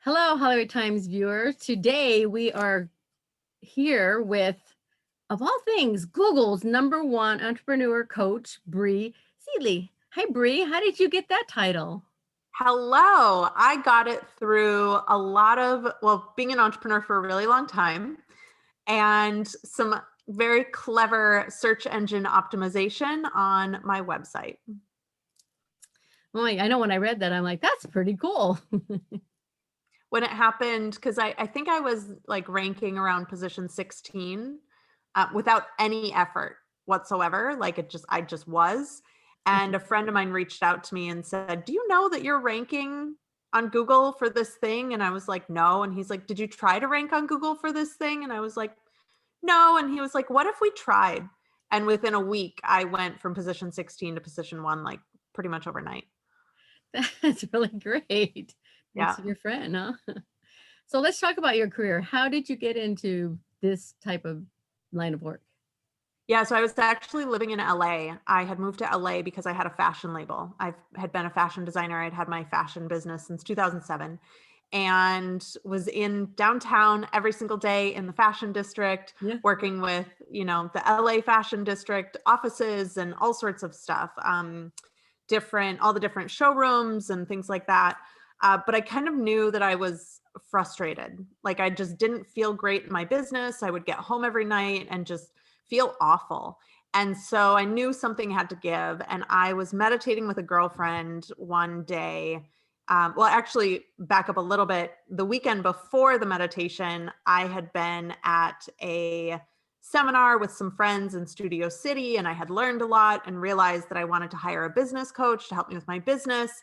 Hello, Hollywood Times viewers. Today we are here with, of all things, Google's #1 entrepreneur coach, Bri Seeley. Hi, Bri. How did you get that title? Hello. I got it through being an entrepreneur for a really long time and some very clever search engine optimization on my website. Oh, I know when I read that, I'm like, that's pretty cool. When it happened, because I think I was like ranking around position 16 without any effort whatsoever. I just was. And a friend of mine reached out to me and said, "Do you know that you're ranking on Google for this thing?" And I was like, "No." And he's like, "Did you try to rank on Google for this thing?" And I was like, "No." And he was like, "What if we tried?" And within a week, I went from position 16 to position 1, like pretty much overnight. That's really great. Thanks Yeah. to your friend, huh? So let's talk about your career. How did you get into this type of line of work? Yeah, so I was actually living in LA. I had moved to LA because I had a fashion label. I had been a fashion designer. I'd had my fashion business since 2007 and was in downtown every single day in the fashion district, Yeah. working with, the LA fashion district offices and all sorts of stuff, all the different showrooms and things like that. But I kind of knew that I was frustrated. Like I just didn't feel great in my business. I would get home every night and just feel awful. And so I knew something had to give. And I was meditating with a girlfriend one day. Actually, back up a little bit. The weekend before the meditation, I had been at a seminar with some friends in Studio City, and I had learned a lot and realized that I wanted to hire a business coach to help me with my business.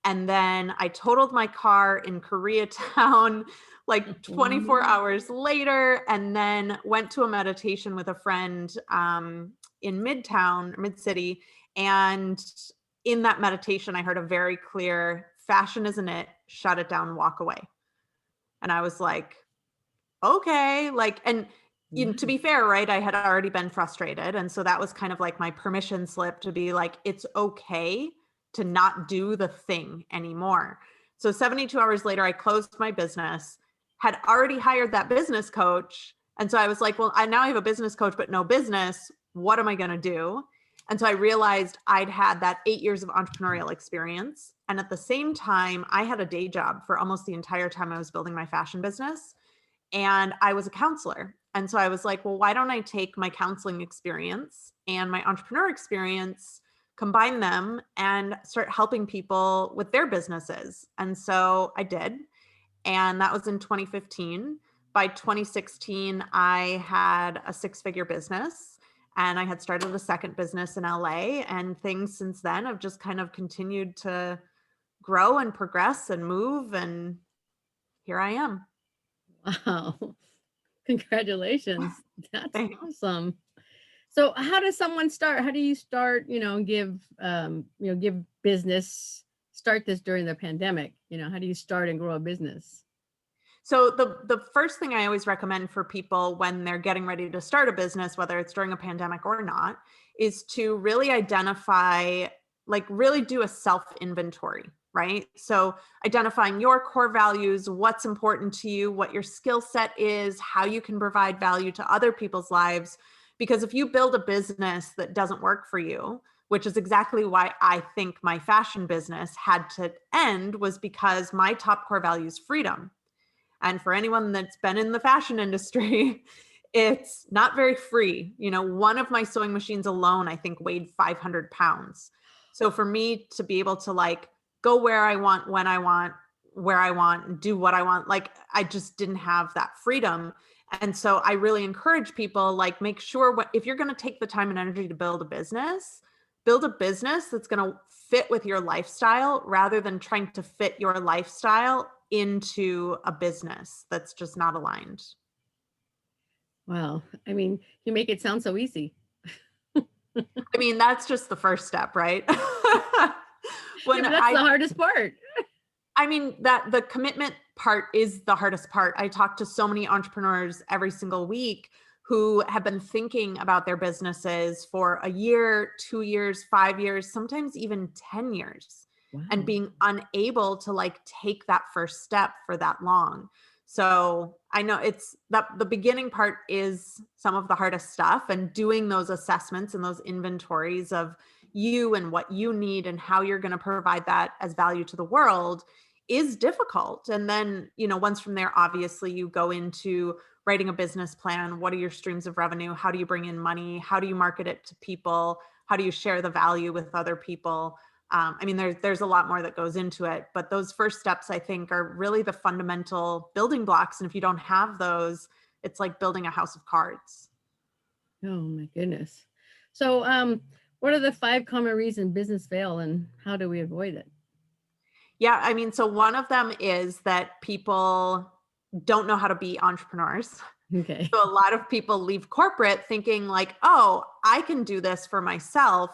And then I totaled my car in Koreatown like 24 hours later, and then went to a meditation with a friend in Midtown, Mid City. And in that meditation, I heard a very clear fashion isn't it, shut it down, walk away. And I was like, okay, to be fair, right? I had already been frustrated. And so that was kind of like my permission slip to be like, it's okay to not do the thing anymore. So 72 hours later, I closed my business, had already hired that business coach. And so I was like, well, I now have a business coach, but no business. What am I going to do? And so I realized I'd had that 8 years of entrepreneurial experience. And at the same time, I had a day job for almost the entire time I was building my fashion business. And I was a counselor. And so I was like, well, why don't I take my counseling experience and my entrepreneur experience, combine them, and start helping people with their businesses? And so I did. And that was in 2015. By 2016, I had a 6-figure business and I had started a second business in LA. And things since then have just kind of continued to grow and progress and move. And here I am. Wow. Congratulations. That's Thanks. awesome. So how does someone start? How do you start, give business, start this during the pandemic? How do you start and grow a business? So the first thing I always recommend for people when they're getting ready to start a business, whether it's during a pandemic or not, is to really identify, like really do a self inventory, right? So identifying your core values, what's important to you, what your skill set is, how you can provide value to other people's lives. Because if you build a business that doesn't work for you, which is exactly why I think my fashion business had to end, was because my top core value is freedom. And for anyone that's been in the fashion industry, it's not very free. One of my sewing machines alone, I think, weighed 500 pounds. So for me to be able to like go where I want, when I want, where I want, and do what I want, like I just didn't have that freedom. And so I really encourage people, like, make sure if you're going to take the time and energy to build a business that's going to fit with your lifestyle rather than trying to fit your lifestyle into a business that's just not aligned. Wow. I mean, you make it sound so easy. I mean, that's just the first step, right? Yeah, when but that's I the hardest part. I mean, that the commitment part is the hardest part. I talk to so many entrepreneurs every single week who have been thinking about their businesses for a year, 2 years, 5 years, sometimes even 10 years. and Wow. being unable to like take that first step for that long. So I know it's that the beginning part is some of the hardest stuff, and doing those assessments and those inventories of you and what you need and how you're going to provide that as value to the world is difficult. And then, once from there, obviously you go into writing a business plan. What are your streams of revenue? How do you bring in money? How do you market it to people? How do you share the value with other people? There's a lot more that goes into it, but those first steps, I think, are really the fundamental building blocks. And if you don't have those, it's like building a house of cards. Oh my goodness. So, what are the 5 common reasons business fail and how do we avoid it? Yeah, so one of them is that people don't know how to be entrepreneurs. Okay. So a lot of people leave corporate thinking like, oh, I can do this for myself.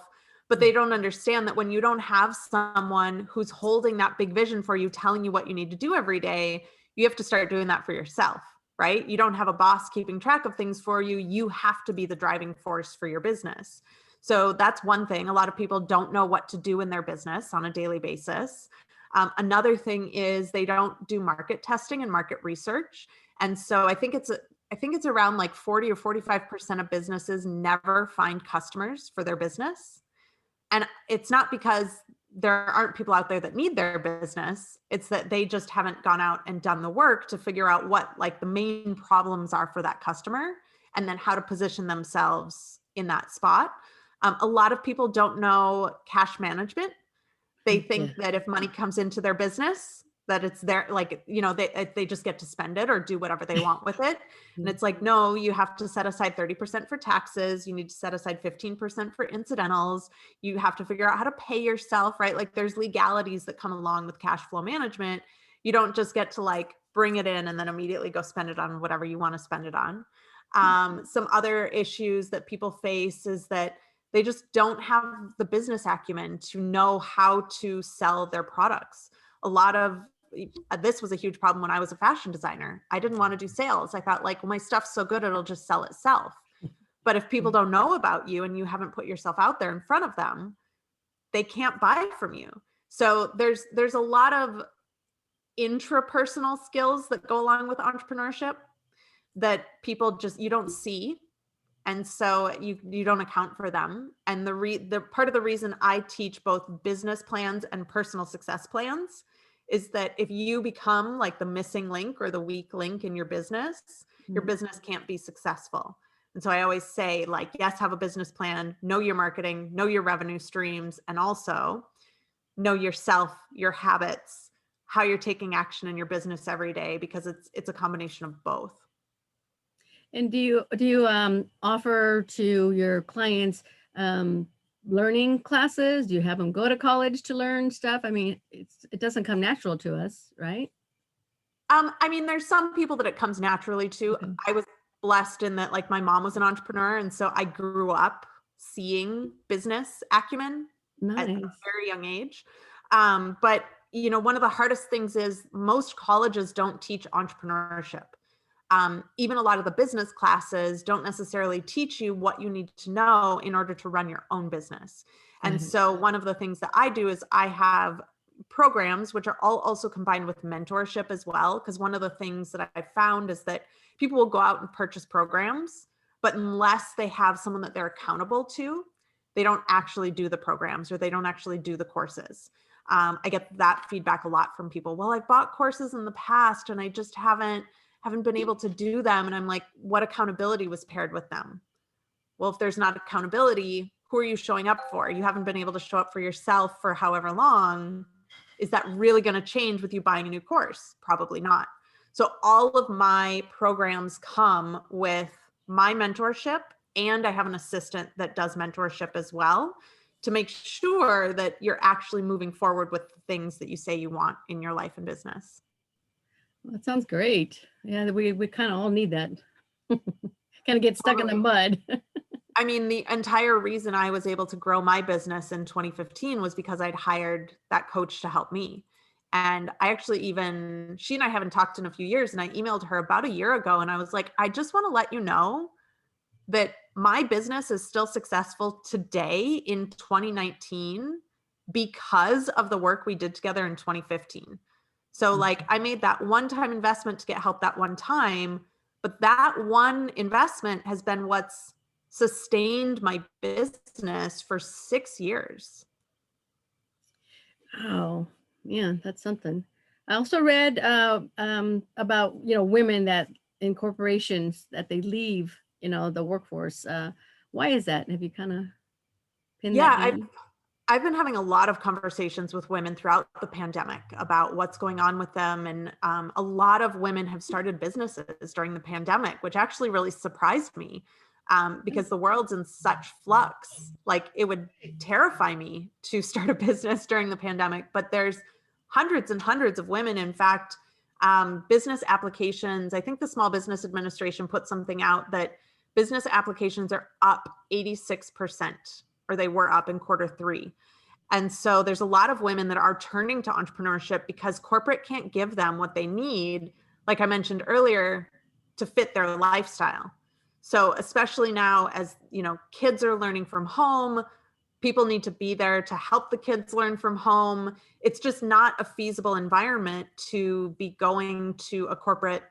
But they don't understand that when you don't have someone who's holding that big vision for you, telling you what you need to do every day, you have to start doing that for yourself, right? You don't have a boss keeping track of things for you. You have to be the driving force for your business. So that's one thing. A lot of people don't know what to do in their business on a daily basis. Another thing is they don't do market testing and market research. And so I think it's around like 40 or 45% of businesses never find customers for their business. And it's not because there aren't people out there that need their business. It's that they just haven't gone out and done the work to figure out what like the main problems are for that customer and then how to position themselves in that spot. A lot of people don't know cash management. They Yeah. think that if money comes into their business, that it's their, like, they just get to spend it or do whatever they want with it. And it's like, no, you have to set aside 30% for taxes. You need to set aside 15% for incidentals. You have to figure out how to pay yourself, right? Like there's legalities that come along with cash flow management. You don't just get to like bring it in and then immediately go spend it on whatever you want to spend it on. Some other issues that people face is that they just don't have the business acumen to know how to sell their products. A lot of this was a huge problem when I was a fashion designer. I didn't want to do sales. I thought like, well, my stuff's so good, it'll just sell itself. But if people don't know about you and you haven't put yourself out there in front of them, they can't buy from you. So there's a lot of intrapersonal skills that go along with entrepreneurship that people just, you don't see. And so you don't account for them. And the part of the reason I teach both business plans and personal success plans is that if you become like the missing link or the weak link in your business can't be successful. And so I always say like, yes, have a business plan, know your marketing, know your revenue streams, and also know yourself, your habits, how you're taking action in your business every day, because it's a combination of both. And do you offer to your clients learning classes? Do you have them go to college to learn stuff? I mean, it doesn't come natural to us, right? There's some people that it comes naturally to. Okay. I was blessed in that like my mom was an entrepreneur, and so I grew up seeing business acumen at a Nice. very young age. But one of the hardest things is most colleges don't teach entrepreneurship. Even a lot of the business classes don't necessarily teach you what you need to know in order to run your own business. Got And it. so one of the things that I do is I have programs, which are all also combined with mentorship as well. Because one of the things that I found is that people will go out and purchase programs, but unless they have someone that they're accountable to, they don't actually do the programs or they don't actually do the courses. I get that feedback a lot from people. Well, I've bought courses in the past and I just haven't been able to do them. And I'm like, what accountability was paired with them? Well, if there's not accountability, who are you showing up for? You haven't been able to show up for yourself for however long. Is that really going to change with you buying a new course? Probably not. So all of my programs come with my mentorship, and I have an assistant that does mentorship as well to make sure that you're actually moving forward with the things that you say you want in your life and business. Well, that sounds great. Yeah, we kind of all need that. Kind of get stuck in the Totally. mud. The entire reason I was able to grow my business in 2015 was because I'd hired that coach to help me. And I actually she and I haven't talked in a few years, and I emailed her about a year ago and I was like, I just want to let you know that my business is still successful today in 2019 because of the work we did together in 2015. So like I made that one-time investment to get help that one time, but that one investment has been what's sustained my business for 6 years. Oh, yeah, that's something. I also read about, women that in corporations that they leave, the workforce. Why is that? Have you kind of pinned that Yeah, down? I've been having a lot of conversations with women throughout the pandemic about what's going on with them. And a lot of women have started businesses during the pandemic, which actually really surprised me because the world's in such flux. Like it would terrify me to start a business during the pandemic, but there's hundreds and hundreds of women. In fact, business applications, I think the Small Business Administration put something out that business applications are up 86%, or they were up in Q3. And so there's a lot of women that are turning to entrepreneurship because corporate can't give them what they need, like I mentioned earlier, to fit their lifestyle. So especially now, as kids are learning from home, people need to be there to help the kids learn from home. It's just not a feasible environment to be going to a corporate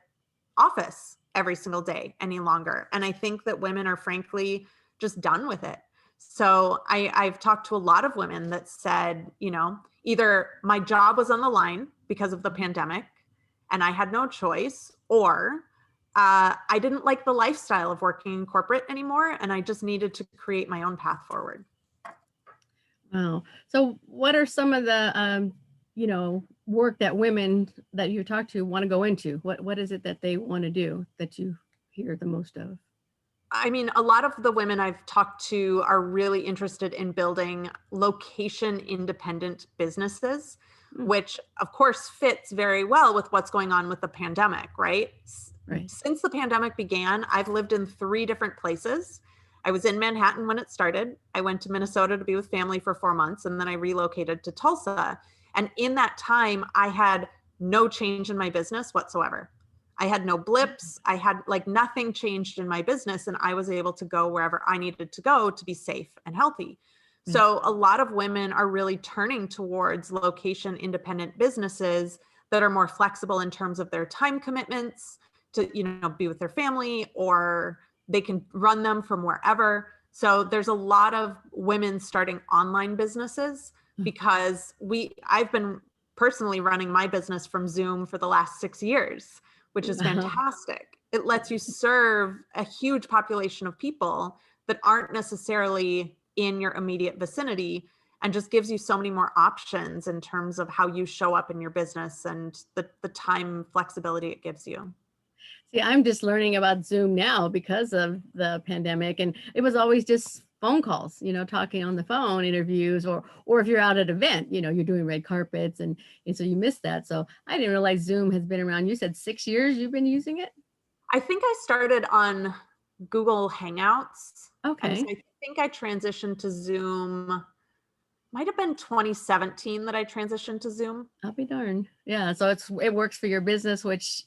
office every single day any longer. And I think that women are frankly just done with it. So I've talked to a lot of women that said, either my job was on the line because of the pandemic and I had no choice, or I didn't like the lifestyle of working in corporate anymore and I just needed to create my own path forward. Wow. So what are some of the, work that women that you talk to want to go into? What is it that they want to do that you hear the most of? I mean, a lot of the women I've talked to are really interested in building location independent businesses, Mm, which of course fits very well with what's going on with the pandemic, right? right. Since the pandemic began, I've lived in 3 different places. I was in Manhattan when it started. I went to Minnesota to be with family for 4 months, and then I relocated to Tulsa. And in that time, I had no change in my business whatsoever. I had no blips. I had like nothing changed in my business, and I was able to go wherever I needed to go to be safe and healthy. Right. So a lot of women are really turning towards location independent businesses that are more flexible in terms of their time commitments to, be with their family, or they can run them from wherever. So there's a lot of women starting online businesses because I've been personally running my business from Zoom for the last 6 years, which is Wow. fantastic. It lets you serve a huge population of people that aren't necessarily in your immediate vicinity, and just gives you so many more options in terms of how you show up in your business and the time flexibility it gives you. See, I'm just learning about Zoom now because of the pandemic, and it was always just phone calls, talking on the phone, interviews, or if you're out at an event, you're doing red carpets, and so you miss that. So I didn't realize Zoom has been around. You said 6 years you've been using it? I think I started on Google Hangouts. And so Okay. I think I transitioned to Zoom, might have been 2017 that I transitioned to Zoom. I'll be darned. Yeah. So it works for your business, which,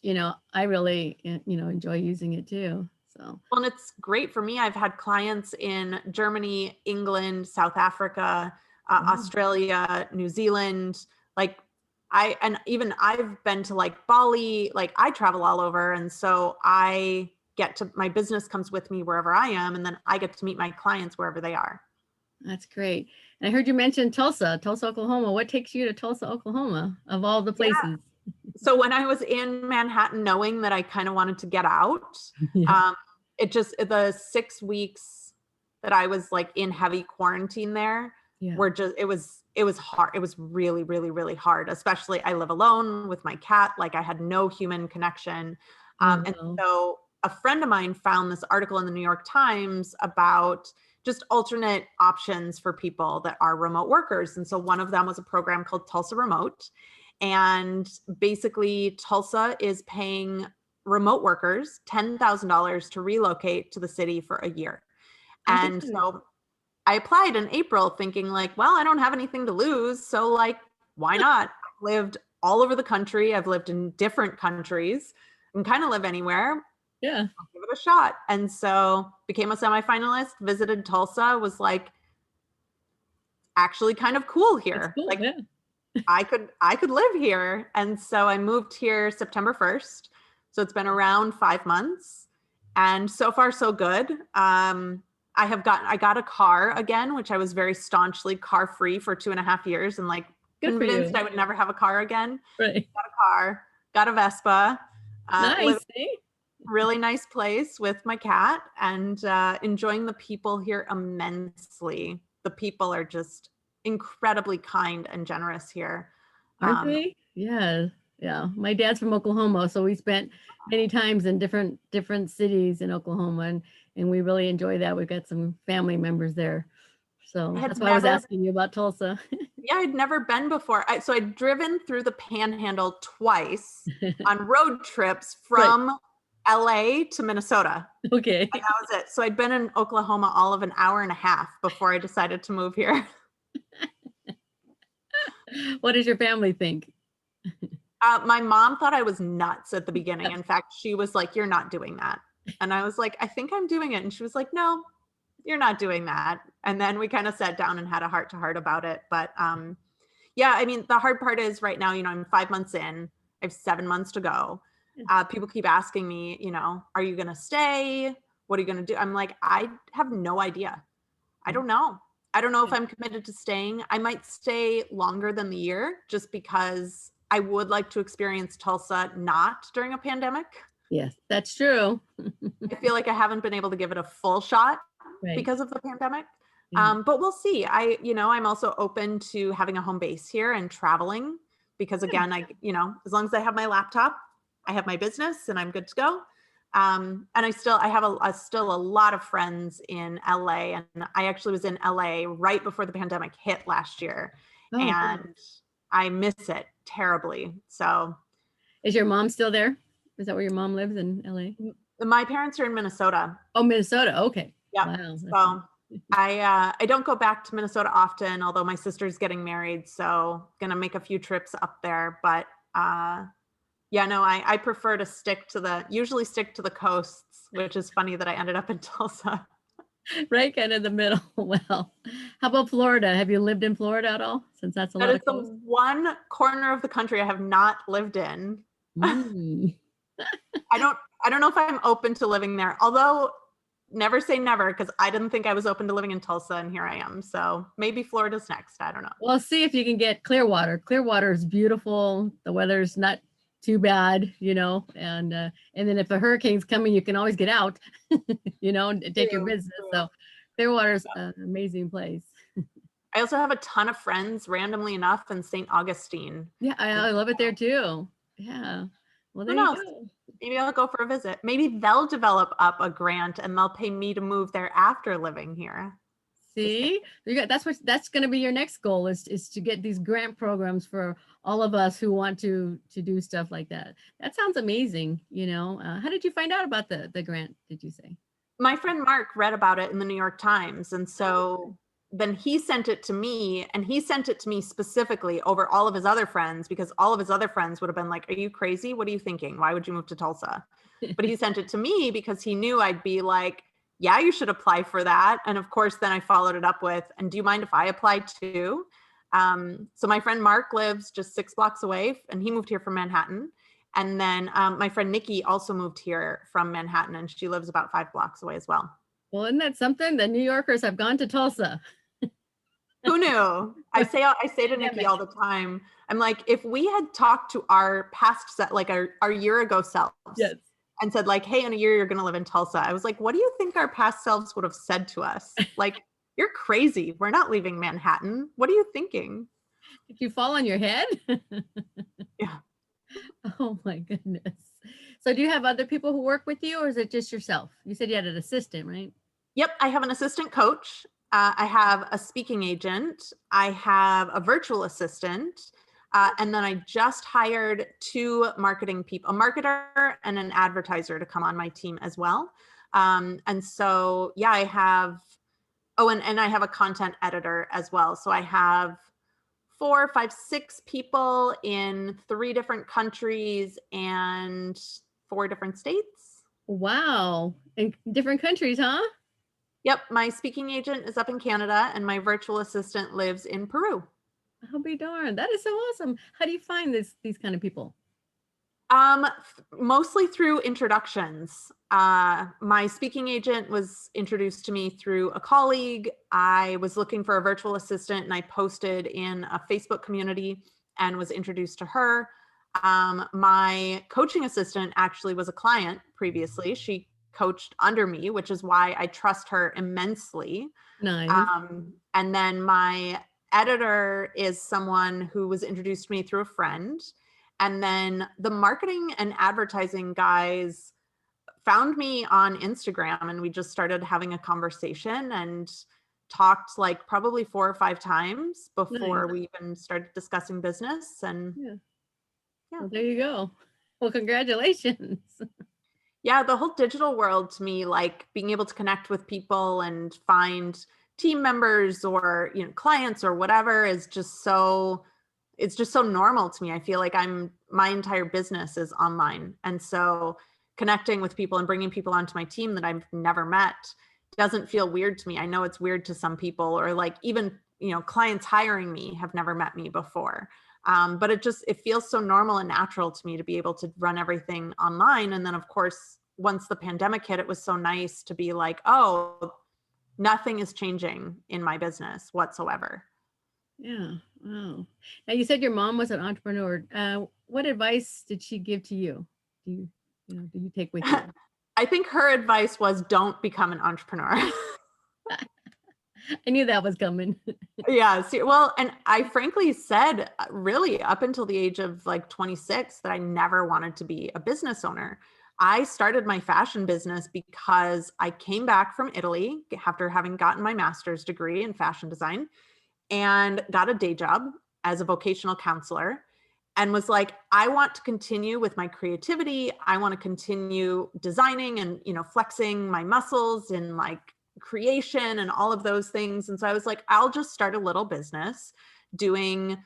I really, enjoy using it too. So Well, and it's great for me. I've had clients in Germany, England, South Africa, wow, Australia, New Zealand. Like and even I've been to like Bali, like I travel all over. And so my business comes with me wherever I am. And then I get to meet my clients wherever they are. that's great. And I heard you mention Tulsa, Oklahoma. What takes you to Tulsa, Oklahoma of all the Yeah. places? So when I was in Manhattan, knowing that I kind of wanted to get out, Yeah. um, the 6 weeks that I was like in heavy quarantine there Yeah. were just, it was hard. It was really, really, really hard. Especially I live alone with my cat. Like I had no human connection. Oh, And wow. so a friend of mine found this article in the New York Times about just alternate options for people that are remote workers. And so one of them was a program called Tulsa Remote. And basically, Tulsa is paying remote workers $10,000 to relocate to the city for a year. Oh, that's And nice. so I applied in April thinking like, well, I don't have anything to lose. So like, why not? I've lived all over the country. I've lived in different countries and kind of live anywhere. Yeah. I'll give it a shot. And so became a semifinalist, visited Tulsa, was like, actually kind of cool That's here. cool. Like Yeah. I could live here. And so I moved here September 1st. So it's been around 5 months, and so far so good. I got a car again, which I was very staunchly car free for 2.5 years and like Good for convinced you. I would never have a car again. Right. Got a car, got a Vespa, live Nice. See? really nice place with my cat, and enjoying the people here immensely. The people are just incredibly kind and generous here. Aren't Um, they? Yeah. Yeah. My dad's from Oklahoma, so we spent many times in different cities in Oklahoma, and we really enjoy that. We've got some family members there. I So had that's why I was never, asking you about Tulsa. yeah, I'd never been before. So I'd driven through the Panhandle twice on road trips Right. from LA to Minnesota. Okay. And that was it. So I'd been in Oklahoma all of an hour and a half before I decided to move here. What does your family think? My mom thought I was nuts at the beginning. In fact, she was like, "You're not doing that." And I was like, "I think I'm doing it." And she was like, "No, you're not doing that." And then we kind of sat down and had a heart to heart about it. But yeah, I mean, the hard part is right now, I'm 5 months in, I have 7 months to go. People keep asking me, are you going to stay? What are you going to do? I'm like, I have no idea. I don't know. I don't know if I'm committed to staying. I might stay longer than the year just because I would like to experience Tulsa not during a pandemic. Yes, that's true. I feel like I haven't been able to give it a full shot Right. because of the pandemic. Yeah. But we'll see. I'm also open to having a home base here and traveling because Good. again, as long as I have my laptop, I have my business and I'm good to go. And I have still a lot of friends in LA, and I actually was in LA right before the pandemic hit last year, Oh, good. and I miss it terribly. So Is your mom still there? Is that where your mom lives in LA? my parents are in Minnesota. Oh, Minnesota. Okay. Yep. Wow. That's nice. So I don't go back to Minnesota often, although my sister's getting married, so gonna make a few trips up there. But yeah, no, I prefer to usually stick to the coasts, which is funny that I ended up in Tulsa. Right, kind of in the middle. Well, how about Florida? Have you lived in Florida at all? Since that's a That lot is of the coast. one corner of the country I have not lived in. Mm. I don't know if I'm open to living there. Although never say never, because I didn't think I was open to living in Tulsa, and here I am. So maybe Florida's next. I don't know. Well, see if you can get Clearwater. Clearwater is beautiful. The weather's not too bad, and then if a hurricane's coming, you can always get out, and take your True, business. true. So Clearwater's an amazing place. I also have a ton of friends, randomly enough, in St. Augustine. Yeah, I love it there too. Yeah. Well, Who there you knows? go. Maybe I'll go for a visit. Maybe they'll develop up a grant and they'll pay me to move there after living here. Just kidding. See, that's going to be your next goal is to get these grant programs for all of us who want to do stuff like that. That sounds amazing. How did you find out about the grant? Did you say? My friend Mark read about it in the New York Times. And Oh, so then he sent it to me, and he sent it to me specifically over all of his other friends, because all of his other friends would have been like, "Are you crazy? What are you thinking? Why would you move to Tulsa?" But he sent it to me because he knew I'd be like, "Yeah, you should apply for that." And of course, then I followed it up with, "And do you mind if I apply too?" So my friend Mark lives just 6 blocks away, and he moved here from Manhattan. And then my friend Nikki also moved here from Manhattan, and she lives about 5 blocks away as well. well, isn't that something? The New Yorkers have gone to Tulsa. Who knew? I say to Nikki Pandemic. all the time, I'm like, if we had talked to our past set, like our year ago selves, Yes. and said like, "Hey, in a year you're going to live in Tulsa," I was like, what do you think our past selves would have said to us? Like, "You're crazy. We're not leaving Manhattan. What are you thinking?" Did you fall on your head? Yeah. Oh my goodness. So do you have other people who work with you, or is it just yourself? You said you had an assistant, right? Yep, I have an assistant coach. I have a speaking agent. I have a virtual assistant. And then I just hired two marketing people, a marketer and an advertiser, to come on my team as well. And so, yeah, and I have a content editor as well. So I have 4, 5, 6 people in 3 different countries and 4 different states. Wow. In different countries, huh? Yep, my speaking agent is up in Canada and my virtual assistant lives in Peru. I'll be darned. That is so awesome. How do you find these kind of people? Mostly through introductions. My speaking agent was introduced to me through a colleague. I was looking for a virtual assistant and I posted in a Facebook community and was introduced to her. My coaching assistant actually was a client previously. She coached under me, which is why I trust her immensely. Nice. And then my editor is someone who was introduced to me through a friend. And then the marketing and advertising guys found me on Instagram and we just started having a conversation and talked like probably 4 or 5 times before Nice. we even started discussing business. And Yeah. yeah. Well, there you go. Well, congratulations. Yeah, the whole digital world to me, like being able to connect with people and find team members or, clients or whatever is just so, it's just so normal to me. I feel like my entire business is online. And so connecting with people and bringing people onto my team that I've never met doesn't feel weird to me. I know it's weird to some people, or like even, clients hiring me have never met me before. But it feels so normal and natural to me to be able to run everything online. And then of course, once the pandemic hit, it was so nice to be like, oh, nothing is changing in my business whatsoever. Yeah. Wow. Now you said your mom was an entrepreneur. What advice did she give to you? Do you take with you? I think her advice was don't become an entrepreneur. I knew that was coming. Yeah. Well, and I frankly said really up until the age of like 26 that I never wanted to be a business owner. I started my fashion business because I came back from Italy after having gotten my master's degree in fashion design and got a day job as a vocational counselor and was like, I want to continue with my creativity. I want to continue designing and, flexing my muscles and like creation and all of those things. And so I was like, I'll just start a little business doing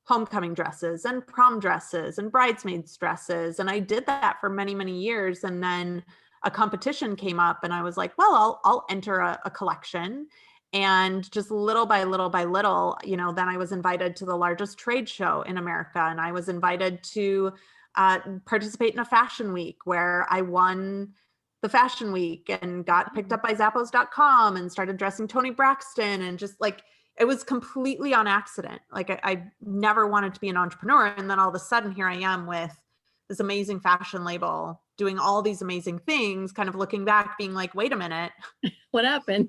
homecoming dresses and prom dresses and bridesmaids dresses. And I did that for many, many years. And then a competition came up and I was like, well, I'll enter a collection. And just little by little by little, then I was invited to the largest trade show in America. And I was invited to participate in a fashion week where I won the fashion week and got picked up by Zappos.com and started dressing Toni Braxton. And just like, it was completely on accident. Like I never wanted to be an entrepreneur. And then all of a sudden here I am with this amazing fashion label doing all these amazing things, kind of looking back, being like, wait a minute. What happened?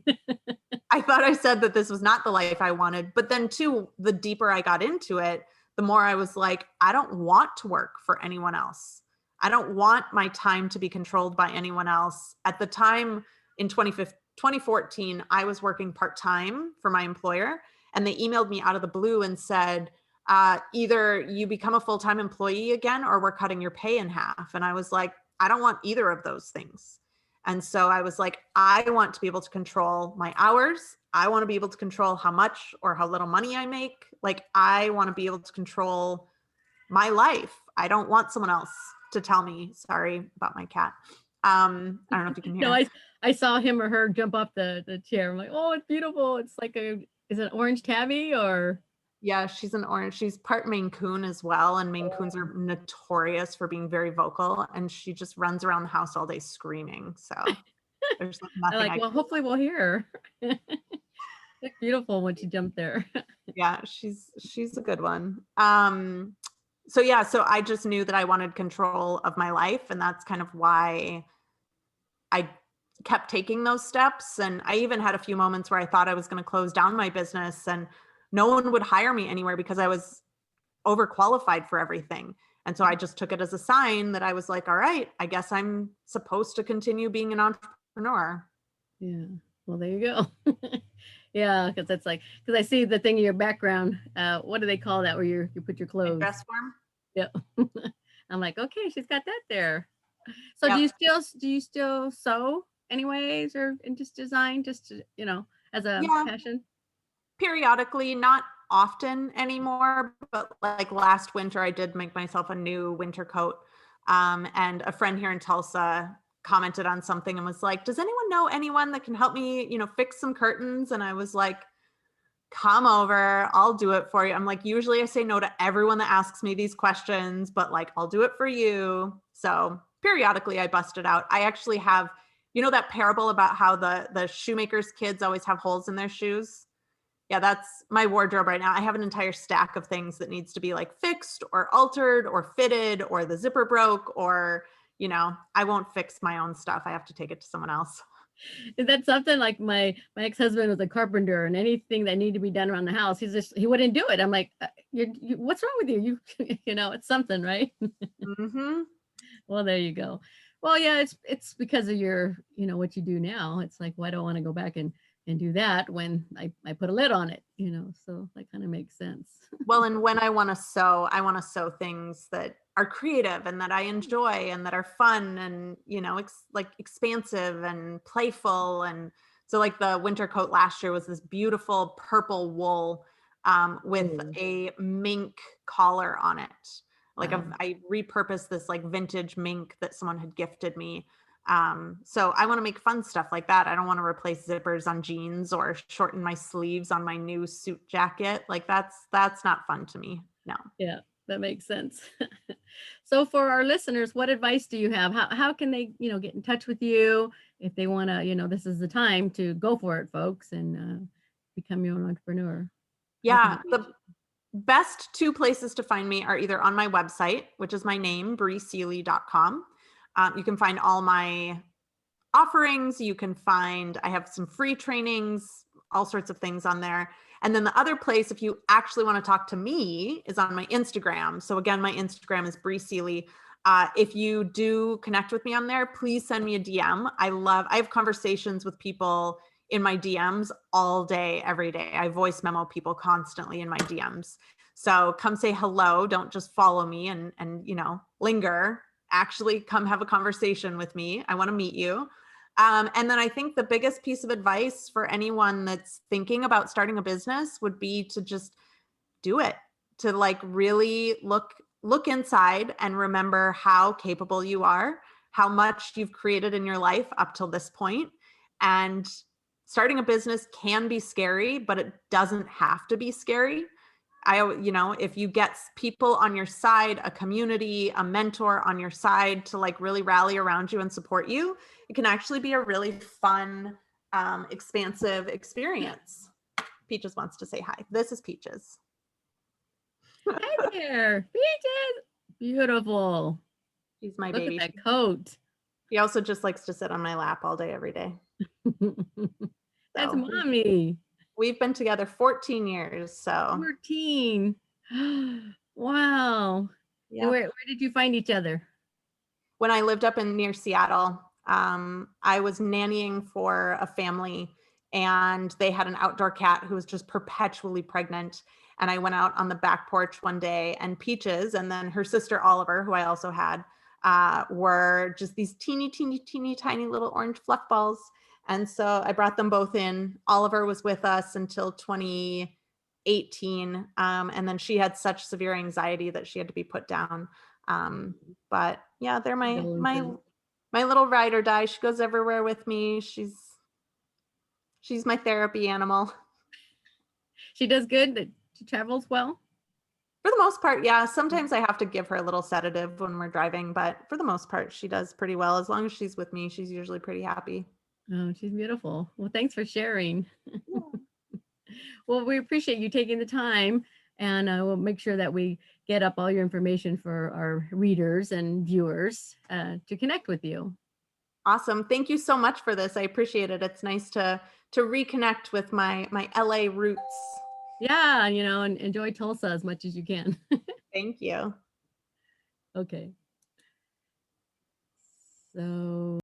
I thought I said that this was not the life I wanted. But then too, the deeper I got into it, the more I was like, I don't want to work for anyone else. I don't want my time to be controlled by anyone else. At the time in 2014, I was working part-time for my employer and they emailed me out of the blue and said, either you become a full-time employee again, or we're cutting your pay in half. And I was like, I don't want either of those things. And so I was like, I want to be able to control my hours. I want to be able to control how much or how little money I make. Like, I want to be able to control my life. I don't want someone else to tell me. Sorry about my cat. I don't know if you can hear. No, I saw him or her jump off the chair. I'm like, oh, it's beautiful. It's like is it an orange tabby or? Yeah, she's an orange. She's part Maine Coon as well. And Maine Coons are notorious for being very vocal. And she just runs around the house all day screaming. So there's nothing I'm like, well, hopefully we'll hear her. It's beautiful when she jumped there. Yeah, she's a good one. So I just knew that I wanted control of my life. And that's kind of why I kept taking those steps. And I even had a few moments where I thought I was going to close down my business and no one would hire me anywhere because I was overqualified for everything. And so I just took it as a sign that I was like, all right, I guess I'm supposed to continue being an entrepreneur. Yeah. Well, there you go. Yeah, because I see the thing in your background. What do they call that where you put your clothes? Dress form. Yep. I'm like, okay, she's got that there. So Yep. do you still sew anyways, or and just design just to, as a passion? Periodically, not often anymore, but like last winter, I did make myself a new winter coat. And a friend here in Tulsa commented on something and was like, does anyone know anyone that can help me, fix some curtains? And I was like, come over, I'll do it for you. I'm like, usually I say no to everyone that asks me these questions, but like, I'll do it for you. So periodically I bust it out. I actually have, that parable about how the shoemaker's kids always have holes in their shoes. Yeah, that's my wardrobe right now. I have an entire stack of things that needs to be like fixed or altered or fitted, or the zipper broke, or, I won't fix my own stuff. I have to take it to someone else. That's something like my ex-husband was a carpenter, and anything that needed to be done around the house, he wouldn't do it. I'm like, what's wrong with you? It's something, right? Mm-hmm. Well, there you go. Well, yeah, it's because of your, what you do now. It's like, why do I want to go back and do that when I put a lid on it, so that kind of makes sense. Well, and when I want to sew things that are creative and that I enjoy and that are fun and, like expansive and playful. And so like the winter coat last year was this beautiful purple wool with Ooh, a mink collar on it. Like wow. I repurposed this like vintage mink that someone had gifted me. So I want to make fun stuff like that. I don't want to replace zippers on jeans or shorten my sleeves on my new suit jacket. Like that's not fun to me. No. Yeah, that makes sense. So for our listeners, what advice do you have? How can they, get in touch with you if they want to, this is the time to go for it, folks, and become your own entrepreneur. How can Yeah, they reach the best two places to find me are either on my website, which is my name, briseeley.com. You can find all my offerings. I have some free trainings, all sorts of things on there. And then the other place, if you actually want to talk to me, is on my Instagram. So again, my Instagram is Bri Seeley. If you do connect with me on there, please send me a DM. I have conversations with people in my DMs all day, every day. I voice memo people constantly in my DMs. So come say hello. Don't just follow me and linger. Actually come have a conversation with me. I want to meet you. And then I think the biggest piece of advice for anyone that's thinking about starting a business would be to just do it, to like really look inside and remember how capable you are, how much you've created in your life up till this point. And starting a business can be scary, but it doesn't have to be scary. If you get people on your side, a community, a mentor on your side to like really rally around you and support you, it can actually be a really fun, expansive experience. Peaches wants to say hi. This is Peaches. Hi there, Peaches. Beautiful. She's my Look at baby. that coat. She also just likes to sit on my lap all day, every day. That's So mommy. we've been together 14 years. So 14. Wow. And yeah. where did you find each other? When I lived up in near Seattle, I was nannying for a family, and they had an outdoor cat who was just perpetually pregnant. And I went out on the back porch one day, and Peaches and then her sister Oliver, who I also had, were just these teeny, teeny, teeny, tiny little orange fluff balls. And so I brought them both in. Oliver was with us until 2018. And then she had such severe anxiety that she had to be put down. But yeah, they're my little ride or die. She goes everywhere with me. She's my therapy animal. She does good. She travels well. For the most part, yeah. Sometimes I have to give her a little sedative when we're driving, but for the most part, she does pretty well. As long as she's with me, she's usually pretty happy. Oh, she's beautiful. Well, thanks for sharing. Yeah. Well, we appreciate you taking the time, and we'll make sure that we get up all your information for our readers and viewers to connect with you. Awesome. Thank you so much for this. I appreciate it. It's nice to reconnect with my LA roots. Yeah, and enjoy Tulsa as much as you can. Thank you. Okay. So